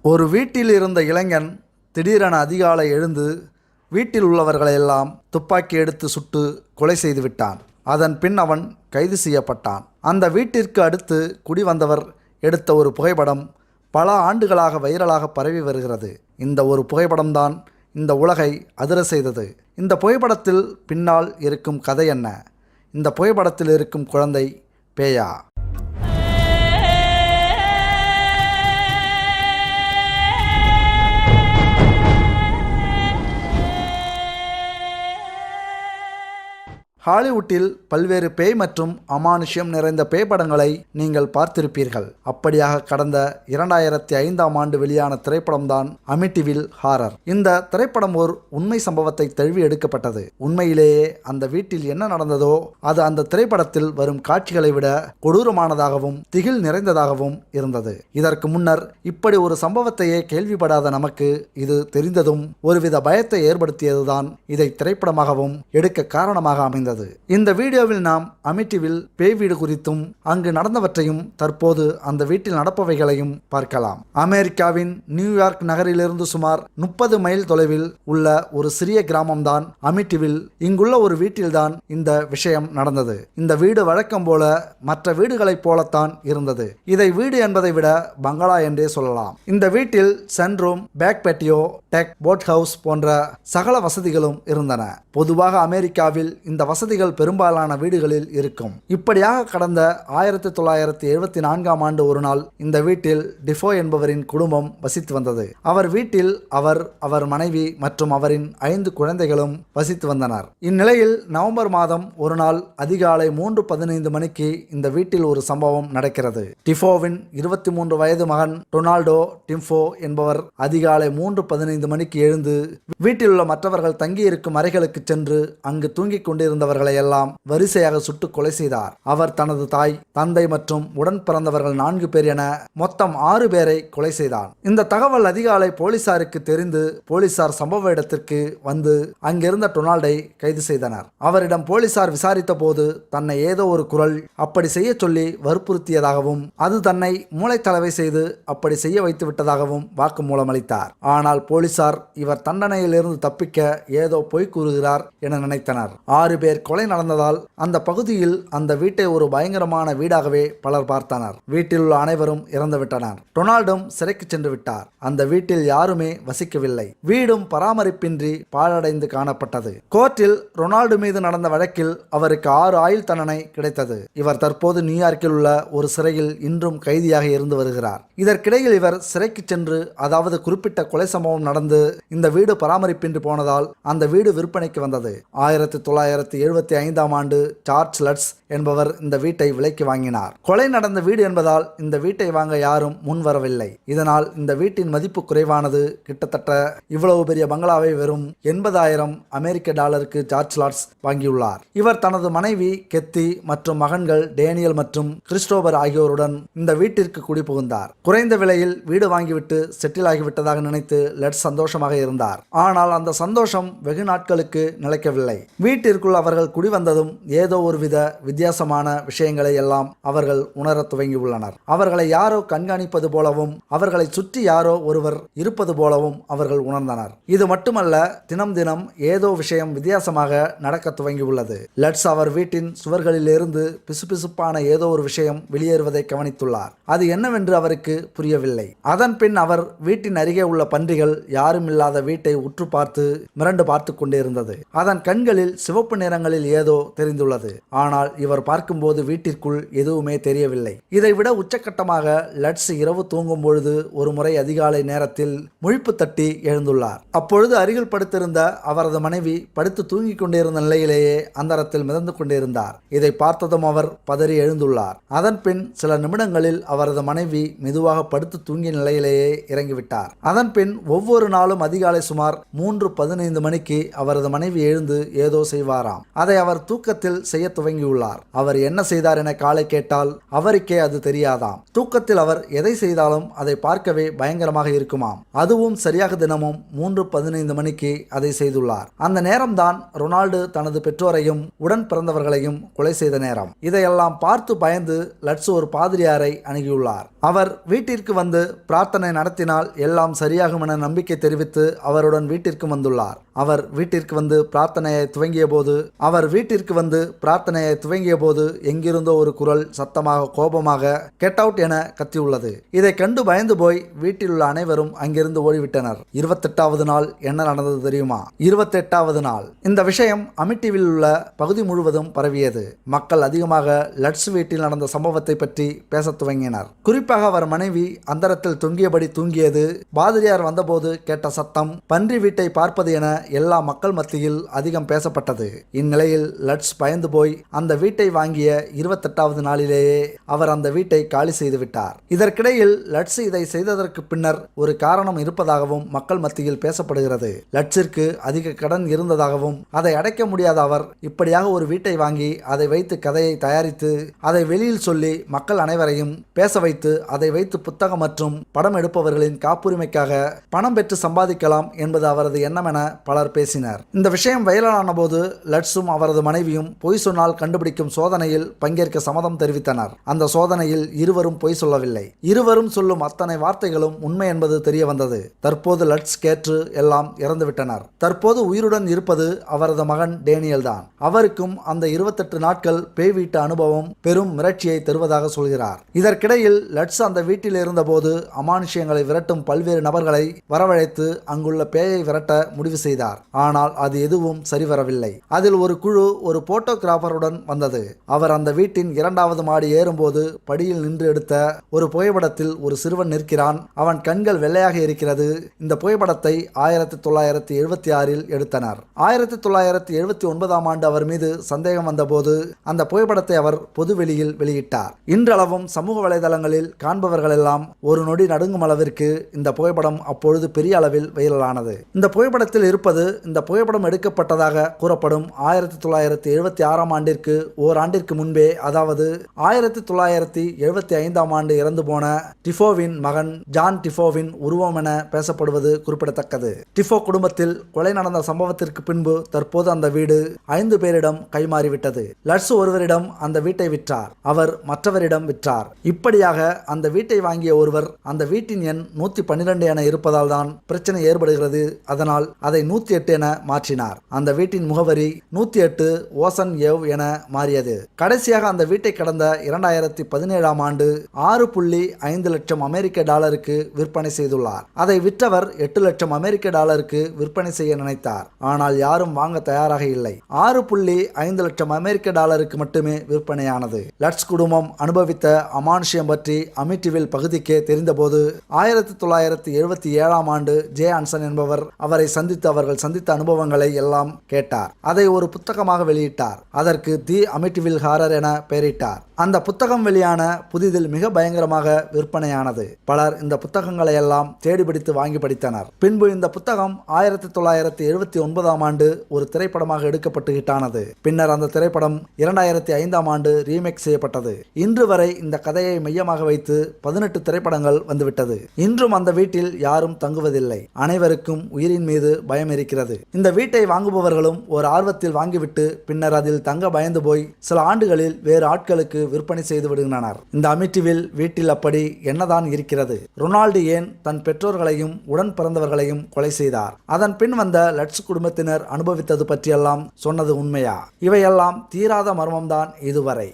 ஒரு வீட்டில் இருந்த இளைஞன் திடீரென அதிகாலை எழுந்து வீட்டில் உள்ளவர்களையெல்லாம் துப்பாக்கி எடுத்து சுட்டு கொலை செய்து விட்டான். அதன் பின் அவன் கைது செய்யப்பட்டான். அந்த வீட்டிற்கு அடுத்து குடி வந்தவர் எடுத்த ஒரு புகைப்படம் பல ஆண்டுகளாக வைரலாக பரவி வருகிறது. இந்த ஒரு புகைப்படம்தான் இந்த உலகை அதிர செய்தது. இந்த புகைப்படத்தில் பின்னால் இருக்கும் கதை என்ன? இந்த புகைப்படத்தில் இருக்கும் குழந்தை பேயா? ஹாலிவுட்டில் பல்வேறு பேய் மற்றும் அமானுஷ்யம் நிறைந்த பேய் படங்களை நீங்கள் பார்த்திருப்பீர்கள். அப்படியாக கடந்த 2005ஆம் ஆண்டு வெளியான திரைப்படம்தான் அமிட்டிவில் ஹாரர். இந்த திரைப்படம் ஒரு உண்மை சம்பவத்தை தழுவி எடுக்கப்பட்டது. உண்மையிலேயே அந்த வீட்டில் என்ன நடந்ததோ அது அந்த திரைப்படத்தில் வரும் காட்சிகளை விட கொடூரமானதாகவும் திகில் நிறைந்ததாகவும் இருந்தது. இதற்கு முன்னர் இப்படி ஒரு சம்பவத்தையே கேள்விப்படாத நமக்கு இது தெரிந்ததும் ஒருவித பயத்தை ஏற்படுத்தியதுதான் இதை திரைப்படமாகவும் எடுக்க காரணமாக அமைந்தது. இந்த வீடியோவில் நாம் அமிட்டிவில் பேய் வீடு குறித்தும் அங்கு நடந்தவற்றையும் தற்போது அந்த வீட்டில் நடப்பவைகளையும் பார்க்கலாம். அமெரிக்காவின் நியூயார்க் நகரிலிருந்து சுமார் 30 மைல் தொலைவில் உள்ள ஒரு சிறிய கிராமம்தான் அமிட்டிவில். இங்குள்ள ஒரு வீட்டில்தான் இந்த விஷயம் நடந்தது. இந்த வீடு வழக்கம் போல மற்ற வீடுகளைப் போலத்தான் இருந்தது. இதை வீடு என்பதை விட பங்களா என்றே சொல்லலாம். இந்த வீட்டில் sunroom, back patio, deck, boat house போன்ற சகல வசதிகளும் இருந்தன. பொதுவாக அமெரிக்காவில் இந்த வசதிகள் பெரும்பாலான வீடுகளில் இருக்கும். இப்படியாக கடந்த 1974ஆம் ஆண்டு ஒரு நாள் இந்த வீட்டில் டிஃபோ என்பவரின் குடும்பம் வசித்து வந்தது. அவர் வீட்டில் அவர் மனைவி மற்றும் அவரின் 5 குழந்தைகளும் வசித்து வந்தனர். இந்நிலையில் நவம்பர் மாதம் ஒரு நாள் அதிகாலை 3:15 மணிக்கு இந்த வீட்டில் ஒரு சம்பவம் நடக்கிறது. டிஃபோவின் 23 வயது மகன் டொனால்டோ டிம்ஃபோ என்பவர் அதிகாலை 3:15 மணிக்கு எழுந்து வீட்டில் உள்ள மற்றவர்கள் தங்கியிருக்கும் அறைகளுக்கு சென்று அங்கு தூங்கிக் கொண்டிருந்தவர்களை எல்லாம் வரிசையாக சுட்டு கொலை செய்தார். அவர் தனது தாய், தந்தை மற்றும் உடன் பிறந்தவர்கள் 4 பேர் என மொத்தம் 6 பேரை கொலை செய்தார். இந்த தகவல் அதிகாலை போலீசாருக்கு தெரிந்து போலீசார் சம்பவ இடத்திற்கு வந்து அங்கிருந்த டொனால்டை கைது செய்தனர். அவரிடம் போலீசார் விசாரித்த போது தன்னை ஏதோ ஒரு குரல் அப்படி செய்ய சொல்லி வற்புறுத்தியதாகவும் அது தன்னை மூளைத்தளவை செய்து அப்படி செய்ய வைத்து விட்டதாகவும் வாக்குமூலம் அளித்தார். ஆனால் போலீசார் இவர் தண்டனையிலிருந்து தப்பிக்க ஏதோ பொய் கூறுகிறார் என நினைத்தனர். 6 பேர் கொலை நடந்ததால் அந்த பகுதியில் அந்த வீட்டை ஒரு பயங்கரமான வீடாகவே பலர் பார்த்தனர். வீட்டில் உள்ள அனைவரும் இறந்துவிட்டனர். டொனால்டும் சிறைக்கு சென்று விட்டார். அந்த வீட்டில் யாருமே வசிக்கவில்லை. வீடும் பராமரிப்பின்றி பாழடைந்து காணப்பட்டது. கோர்ட்டில் ரொனால்டு மீது நடந்த வழக்கில் அவருக்கு 6 ஆயுள் தண்டனை கிடைத்தது. இவர் தற்போது நியூயார்க்கில் உள்ள ஒரு சிறையில் இன்றும் கைதியாக இருந்து வருகிறார். இதற்கிடையில் இவர் சிறைக்கு சென்று, அதாவது குறிப்பிட்ட கொலை சம்பவம் நடந்து இந்த வீடு பராமரிப்பின்றி போனதால் அந்த வீடு விற்பனைக்கு வந்தது. 1975ஆம் ஆண்டு சார்ல்ஸ் லட்ஸ் என்பவர் இந்த வீட்டை விலைக்கு வாங்கினார். கொலை நடந்த வீடு என்பதால் இந்த வீட்டை வாங்க யாரும் முன் வரவில்லை. இதனால் இந்த வீட்டின் மதிப்பு குறைவானது. கிட்டத்தட்ட இவ்வளவு பெரிய பங்களாவை வெறும் 80,000 அமெரிக்க டாலருக்கு சார்ல்ஸ் லட்ஸ் வாங்கியுள்ளார். இவர் தனது மனைவி கெத்தி மற்றும் மகன்கள் டேனியல் மற்றும் கிறிஸ்டோபர் ஆகியோருடன் இந்த வீட்டிற்கு குடிபுகுந்தார். குறைந்த விலையில் வீடு வாங்கிவிட்டு செட்டில் ஆகிவிட்டதாக நினைத்து லட்ஸ் சந்தோஷமாக இருந்தார். ஆனால் அந்த சந்தோஷம் வெகு நாட்களுக்கு நிலைக்கவில்லை. வீட்டிற்குள் அவர்கள் குடிவந்ததும் ஏதோ ஒருவித வித்தியாசமான விஷயங்களை எல்லாம் அவர்கள் உணரத் துவங்கியுள்ளனர். அவர்களை யாரோ கண்காணிப்பது போலவும் அவர்களை சுற்றி யாரோ ஒருவர் இருப்பது போலவும் அவர்கள் உணர்ந்தனர். இது மட்டுமல்ல, தினம் தினம் ஏதோ விஷயம் வித்தியாசமாக நடக்க துவங்கியுள்ளது. லட்ஸ் அவர் வீட்டின் சுவர்களில் இருந்து பிசுபிசுப்பான ஏதோ ஒரு விஷயம் வெளியேறுவதை கவனித்துள்ளார். அது என்னவென்று அவருக்கு புரியவில்லை. அதன் பின் அவர் வீட்டின் அருகே உள்ள பன்றிகள் யாரும் இல்லாத வீட்டை உற்று பார்த்து மிரண்டு பார்த்து கொண்டிருந்தது. அதன் கண்களில் சிவப்பு நிறங்களில் ஏதோ தெரிந்துள்ளது. ஆனால் இவர் பார்க்கும்போது வீட்டிற்குள் எதுவுமே தெரியவில்லை. இதைவிட உச்சக்கட்டமாக லட்ஸ் இரவு தூங்கும் பொழுது ஒரு முறை அதிகாலை நேரத்தில் முழிப்பு தட்டி எழுந்துள்ளார். அப்பொழுது அருகில் படுத்திருந்த அவரது மனைவி படுத்து தூங்கிக் கொண்டிருந்த நிலையிலேயே அந்தரத்தில் மிதந்து கொண்டிருந்தார். இதை பார்த்ததும் அவர் பதறி எழுந்துள்ளார். அதன் பின் சில நிமிடங்களில் அவரது மனைவி மெதுவாக படுத்து தூங்கிய நிலையிலேயே இறங்கிவிட்டார். அதன் பின் ஒவ்வொரு ஒவ்வொரு நாளும் அதிகாலை சுமார் 3:15 மணிக்கு அவரது மனைவி எழுந்து ஏதோ செய்வாராம். அதை அவர் தூக்கத்தில் செய்ய துவங்கியுள்ளார். அவர் என்ன செய்தார் என காலை கேட்டால் அவருக்கே அது தெரியாதாம். தூக்கத்தில் அவர் எதை செய்தாலும் அதை பார்க்கவே பயங்கரமாக இருக்குமாம். அதுவும் சரியாக தினமும் 3:15 மணிக்கு அதை செய்துள்ளார். அந்த நேரம்தான் ரொனால்டு தனது பெற்றோரையும் உடன் பிறந்தவர்களையும் கொலை செய்த நேரம். இதையெல்லாம் பார்த்து பயந்து லட்சு ஒரு பாதிரியாரை அணுகியுள்ளார். அவர் வீட்டிற்கு வந்து பிரார்த்தனை நடத்தினால் எல்லாம் சரியாகும் என நம்பிக்கை தெரிவித்து அவருடன் வீட்டிற்கு வந்துள்ளார். அவர் வீட்டிற்கு வந்து பிரார்த்தனையை துவங்கிய போது எங்கிருந்தோ ஒரு குரல் சத்தமாக கோபமாக கெட் அவுட் என கத்தியுள்ளது. இதை கண்டு பயந்து போய் வீட்டில் உள்ள அனைவரும் அங்கிருந்து ஓடிவிட்டனர். 28வது நாள் என்ன நடந்தது தெரியுமா? 28வது நாள் இந்த விஷயம் அமிட்டிவில் உள்ள பகுதி முழுவதும் பரவியது. மக்கள் அதிகமாக லட்சு வீட்டில் நடந்த சம்பவத்தை பற்றி பேச துவங்கினர். குறிப்பாக அவர் மனைவி அந்தரத்தில் தொங்கியபடி தூங்கியது, பாதிரியார் வந்தபோது கேட்ட சத்தம், பன்றி வீட்டை பார்ப்பது என எல்லா மக்கள் மத்தியில் அதிகம் பேசப்பட்டது. இந்நிலையில் லட்ஸ் பயந்து போய் அந்த வீட்டை வாங்கிய 28வது நாளிலேயே அவர் அந்த வீட்டை காலி செய்து விட்டார். இதற்கிடையில் லட்ஸ் இதை செய்ததற்கு பின்னர் ஒரு காரணம் இருப்பதாகவும் மக்கள் மத்தியில் பேசப்படுகிறது. லட்சிற்கு அதிக கடன் இருந்ததாகவும் அதை அடைக்க முடியாத அவர் இப்படியாக ஒரு வீட்டை வாங்கி அதை வைத்து கதையை தயாரித்து அதை வெளியில் சொல்லி மக்கள் அனைவரையும் பேச வைத்து அதை வைத்து புத்தகம் மற்றும் படம் எடுப்பவர்களின் காப்புரிமைக்காக பணம் பெற்று சம்பாதிக்கலாம் என்பது அவரது எண்ணம் என பலர் பேசினர். இந்த விஷயம் வைரலான போது லட்சும் அவரது மனைவியும் பொய் சொன்னால் கண்டுபிடிக்கும் சோதனையில் பங்கேற்க சம்மதம் தெரிவித்தனர். அந்த சோதனையில் இருவரும் பொய் சொல்லவில்லை. இருவரும் சொல்லும் அத்தனை வார்த்தைகளும் உண்மை என்பது தெரிய வந்தது. தற்போது லட்ஸ் கேற்று எல்லாம் இறந்துவிட்டனர். தற்போது உயிருடன் இருப்பது அவரது மகன் டேனியல் தான். அவருக்கும் அந்த 28 நாட்கள் பேய் வீட்டு அனுபவம் பெரும் மிரட்சியை தருவதாக சொல்கிறார். இதற்கிடையில் லட்ஸ் அந்த வீட்டில் இருந்தபோது அமானுஷ்யங்களை விரட்டும் பல்வேறு நபர்களை வரவழைத்து அங்குள்ள பேயை விரட்ட முடிவு செய்தார். ஆனால் அது எதுவும் சரிவரவில்லை. அதில் ஒரு குழு ஒரு போட்டோகிராஃபருடன் வந்தது. அவர் அந்த வீட்டின் 2வது மாடி ஏறும்போது படியில் நின்று எடுத்த ஒரு புகைப்படத்தில் ஒரு சிறுவன் நிற்கிறான். அவன் கண்கள் வெள்ளையாக இருக்கிறது. இந்த புகைப்படத்தை 1976இல் எடுத்தனர். 1979ஆம் ஆண்டு அவர் மீது சந்தேகம் வந்தபோது அந்த புகைப்படத்தை அவர் பொதுவெளியில் வெளியிட்டார். இன்றளவும் சமூக வலைதளங்களில் காண்பவர்கள் எல்லாம் ஒரு நொடி நடுங்கும் அளவிற்கு இந்த புகைப்படம் அப்பொழுது பெரிய அளவில் வைரலானது. இந்த புகைப்படத்தில் இருப்பது இந்த புகைப்படம் எடுக்கப்பட்டதாக கூறப்படும் 1976ஆம் ஆண்டிற்கு ஓராண்டிற்கு முன்பே, அதாவது 1975ஆம் ஆண்டு இறந்து போன டிஃபோவின் மகன் ஜான் டிஃபோவின் உருவம் என பேசப்படுவது குறிப்பிடத்தக்கது. டிஃபோ குடும்பத்தில் கொலை நடந்த சம்பவத்திற்கு பின்பு தற்போது அந்த வீடு 5 பேரிடம் கைமாறிவிட்டது. லட்சு ஒருவரிடம் அந்த வீட்டை விற்றார். அவர் மற்றவரிடம் விற்றார். இப்படியாக அந்த வீட்டை வாங்கிய ஒருவர் அந்த வீட்டின் எண் 112 என இருப்பதால் தான் பிரச்சனை ஏற்படுகிறது. அதனால் அதை 108 என மாற்றினார். அந்த வீட்டின் முகவரி 108 ஓசன் ஏவ் என மாறியது. கடைசியாக அந்த வீட்டை கடந்த 2017ஆம் ஆண்டு 6.5 லட்சம் அமெரிக்க டாலருக்கு விற்பனை செய்துள்ளார். அதை விற்றவர் 8 லட்சம் அமெரிக்க டாலருக்கு விற்பனை செய்ய நினைத்தார். ஆனால் யாரும் வாங்க தயாராக இல்லை. 6.5 லட்சம் அமெரிக்க டாலருக்கு மட்டுமே விற்பனையானது. லட்ஸ் குடும்பம் அனுபவித்த அமானுஷ்யம் பற்றி அமிட்டிவில் பகுதிக்கே தெரிந்தபோது 1977ஆம் ஆண்டு ஜே ஆன்சன் என்பவர் அவரை சந்தித்து அவர்கள் சந்தித்த அனுபவங்களை எல்லாம் கேட்டார். அதை ஒரு புத்தகமாக வெளியிட்டார். அதற்கு தி அமிட்டிவில் ஹாரர் என பெயரிட்டார். அந்த புத்தகம் வெளியான புதிதில் மிக பயங்கரமாக விற்பனையானது. பலர் இந்த புத்தகங்களை எல்லாம் தேடிபிடித்து வாங்கி படித்தனர். பின்பு இந்த புத்தகம் 1979ஆம் ஆண்டு ஒரு திரைப்படமாக எடுக்கப்பட்டு ஹிட்டானது. பின்னர் அந்த திரைப்படம் 2005ஆம் ஆண்டு ரீமேக் செய்யப்பட்டது. இன்று வரை இந்த கதையை மையமாக வைத்து 18 திரைப்படங்கள் வந்துவிட்டது. இன்றும் அந்த வீட்டில் யாரும் தங்குவதில்லை. அனைவருக்கும் உயிரின் மீது பயம் இருக்கிறது. இந்த வீட்டை வாங்குபவர்களும் ஒரு ஆர்வத்தில் வாங்கிவிட்டு பின்னர் அதில் தங்க பயந்து போய் சில ஆண்டுகளில் வேறு ஆட்களுக்கு விற்பனை செய்து விடுகின்றனர். இந்த அமிட்டிவில் வீட்டில் அப்படி என்னதான் இருக்கிறது? ரொனால்டு ஏன் தன் பெற்றோர்களையும் உடன் பிறந்தவர்களையும் கொலை செய்தார்? அதன் பின் வந்த லட்சு குடும்பத்தினர் அனுபவித்தது பற்றியெல்லாம் சொன்னது உண்மையா? இவையெல்லாம் தீராத மர்மம்தான் இதுவரை.